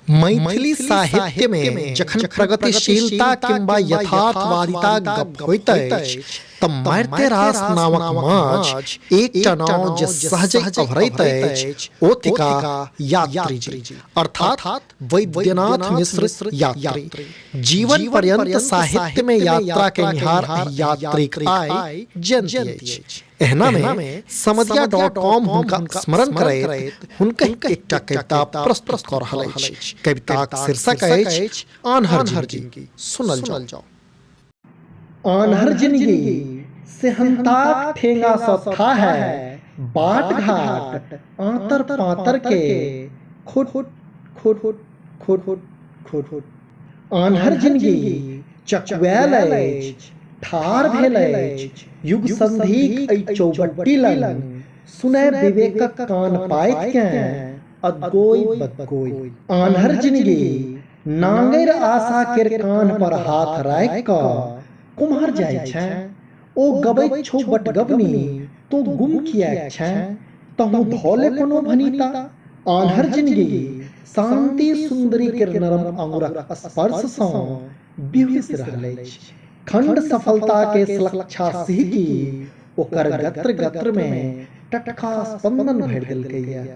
मैथिली साहित्य में जखन प्रगतिशीलता किंबा यथार्थवादिता गप होइत अछि त मारिते रास नामक माछ एकटा नाव जे सहजै अभरैत अछि ओ थिका यात्री जी अर्थात वैद्यनाथ मिश्र यात्री। जीवन पर्यंत साहित्य में यात्रा के निहार यात्रिक आय जनती अछि। एहना में समधिया.com हुनका स्मरण करैत हुनकर एकटा कविता प्रस्तुत कऽ रहल अछि। कविताक शीर्षक अछि आन्हर जिंदगी। सुनल जाओ। आन्हर जिंदगी सेहनताक ठेंगा सँ था है, बाट घाट आंतर पातर के खुट खुट खुट खुट। आन्हर जिंदगी चकवैल अछि, ठाढ़ भेल अछि युग संधिक एहि चौबट्टी लग, सुनय विवेकक कान पाइत केँ अदगोइ बदगोइ। आन्हर जिंदगी नांगैर आशा केर कान पर हाथ राखि कऽ कुम्हर जाइ छै। ओ गबैत छौ बटगबनी, तू गुम किएक छै, तहूँ धौले कोनो भनीता। आन्हर जिंदगी शांति सुंदरी केर नरम अंगुरक स्पर्श सँ बिहुस रहल अछि। खंड सफलता के सलक्षा सिहकी ओकर गत्र गत्र में टटका स्पंदन भरि देलकैया।